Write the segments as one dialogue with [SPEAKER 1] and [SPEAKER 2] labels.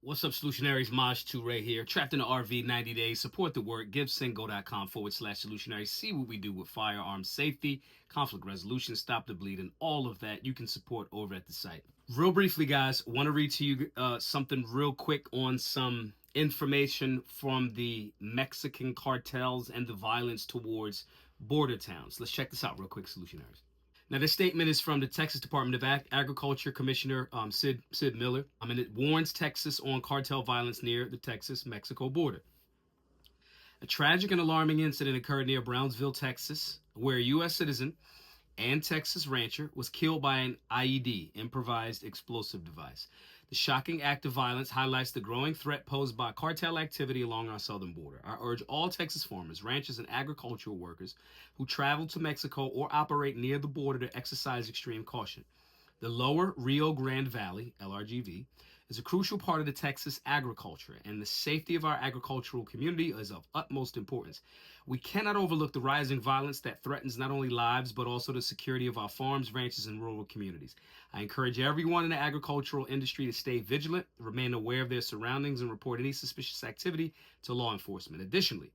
[SPEAKER 1] What's up, Solutionaries? Maj Toure here. Trapped in the RV 90 days. Support the work. GiveSingo.com/solutionaries. See what we do with firearms safety, conflict resolution, stop the bleed, and all of that you can support over at the site. Real briefly, guys, want to read to you something real quick on some information from the Mexican cartels and the violence towards border towns. Let's check this out real quick, Solutionaries. Now, this statement is from the Texas Department of Agriculture Commissioner Sid Miller, and it warns Texas on cartel violence near the Texas-Mexico border. A tragic and alarming incident occurred near Brownsville, Texas, where a U.S. citizen and Texas rancher was killed by an IED, improvised explosive device. The shocking act of violence highlights the growing threat posed by cartel activity along our southern border. I urge all Texas farmers, ranchers, and agricultural workers who travel to Mexico or operate near the border to exercise extreme caution. The lower Rio Grande Valley, LRGV, is a crucial part of the Texas agriculture, and the safety of our agricultural community is of utmost importance. We cannot overlook the rising violence that threatens not only lives, but also the security of our farms, ranches, and rural communities. I encourage everyone in the agricultural industry to stay vigilant, remain aware of their surroundings, and report any suspicious activity to law enforcement. Additionally,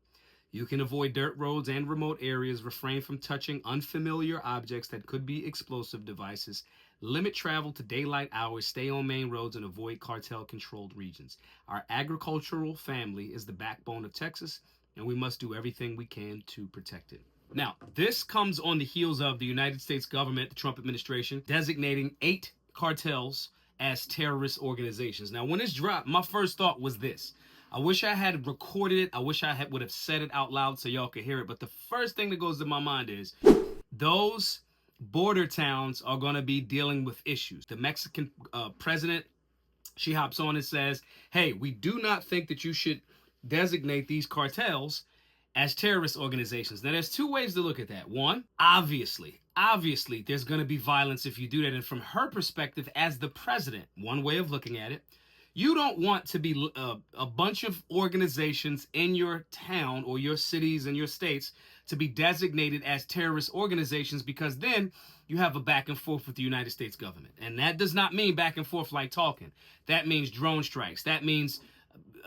[SPEAKER 1] you can avoid dirt roads and remote areas, refrain from touching unfamiliar objects that could be explosive devices, limit travel to daylight hours, stay on main roads, and avoid cartel-controlled regions. Our agricultural family is the backbone of Texas, and we must do everything we can to protect it. Now, this comes on the heels of the United States government, the Trump administration, designating 8 cartels as terrorist organizations. Now, when this dropped, my first thought was this. I wish I had recorded it. I wish I would have said it out loud so y'all could hear it. But the first thing that goes to my mind is those border towns are going to be dealing with issues. The Mexican president, she hops on and says, hey, we do not think that you should designate these cartels as terrorist organizations. Now, there's 2 ways to look at that. One, obviously, there's going to be violence if you do that. And from her perspective as the president, one way of looking at it, you don't want to be a bunch of organizations in your town or your cities and your states to be designated as terrorist organizations, because then you have a back and forth with the United States government. And that does not mean back and forth like talking. That means drone strikes. That means,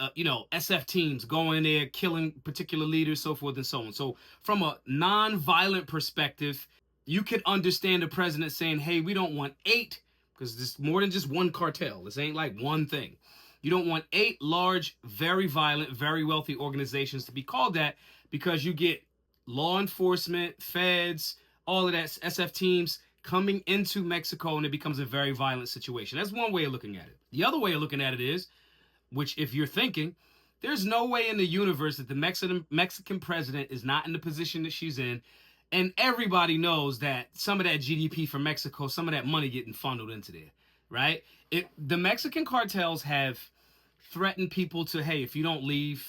[SPEAKER 1] SF teams going in there, killing particular leaders, so forth and so on. So from a non-violent perspective, you could understand the president saying, hey, we don't want 8, because there's more than just one cartel. This ain't like one thing. You don't want 8 large, very violent, very wealthy organizations to be called that, because you get law enforcement, feds, all of that, SF teams coming into Mexico, and it becomes a very violent situation. That's one way of looking at it. The other way of looking at it is, which if you're thinking, there's no way in the universe that the Mexican president is not in the position that she's in. And everybody knows that some of that GDP for Mexico, some of that money getting funneled into there, right? The Mexican cartels have threatened people to, hey, if you don't leave,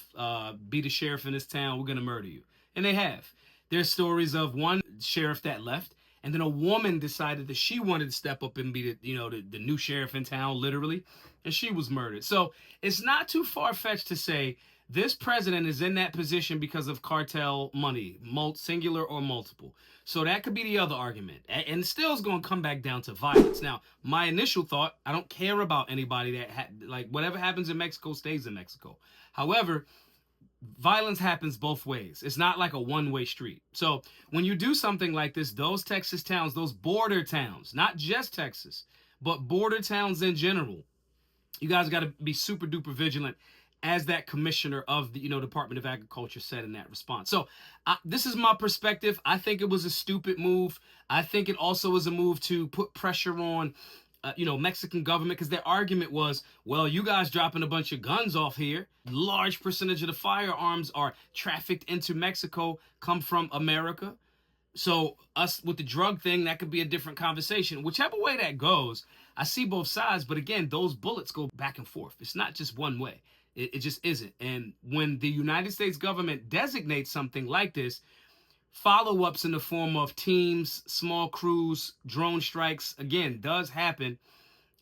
[SPEAKER 1] be the sheriff in this town, we're going to murder you. And they have. There's stories of one sheriff that left, and then a woman decided that she wanted to step up and be the new sheriff in town, literally, and she was murdered. So it's not too far-fetched to say this president is in that position because of cartel money, singular or multiple. So that could be the other argument. And still is going to come back down to violence. Now, my initial thought, I don't care about anybody that, whatever happens in Mexico stays in Mexico. However, violence happens both ways. It's not like a one-way street. So when you do something like this, those Texas towns, those border towns, not just Texas, but border towns in general, you guys got to be super duper vigilant, as that commissioner of the Department of Agriculture said in that response. So this is my perspective. I think it was a stupid move. I think it also was a move to put pressure on Mexican government, because their argument was, well, you guys dropping a bunch of guns off here. Large percentage of the firearms are trafficked into Mexico, come from America. So us with the drug thing, that could be a different conversation. Whichever way that goes, I see both sides. But again, those bullets go back and forth. It's not just one way. It just isn't. And when the United States government designates something like this, follow-ups in the form of teams, small crews, drone strikes, again, does happen.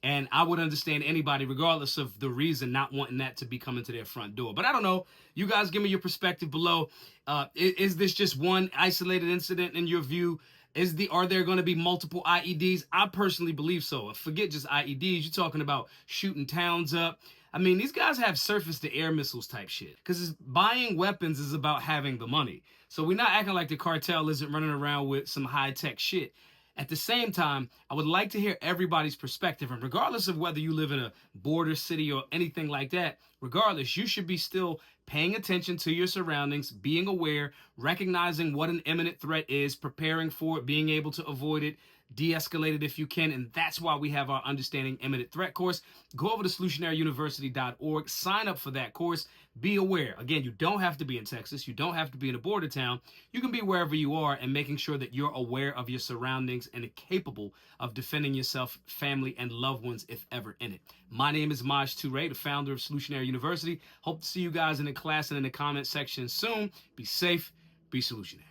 [SPEAKER 1] And I would understand anybody, regardless of the reason, not wanting that to be coming to their front door. But I don't know. You guys give me your perspective below. Is this just one isolated incident in your view? Are there going to be multiple IEDs? I personally believe so. Forget just IEDs. You're talking about shooting towns up. I mean, these guys have surface-to-air missiles type shit. Because buying weapons is about having the money. So we're not acting like the cartel isn't running around with some high-tech shit. At the same time, I would like to hear everybody's perspective. And regardless of whether you live in a border city or anything like that, regardless, you should be still paying attention to your surroundings, being aware, recognizing what an imminent threat is, preparing for it, being able to avoid it, de-escalate it if you can. And that's why we have our Understanding Imminent Threat course. Go over to solutionaryuniversity.org, sign up for that course. Be aware. Again, you don't have to be in Texas. You don't have to be in a border town. You can be wherever you are, and making sure that you're aware of your surroundings and capable of defending yourself, family, and loved ones if ever in it. My name is Maj Toure, the founder of Solutionary University. Hope to see you guys in the class and in the comment section soon. Be safe, be solutionary.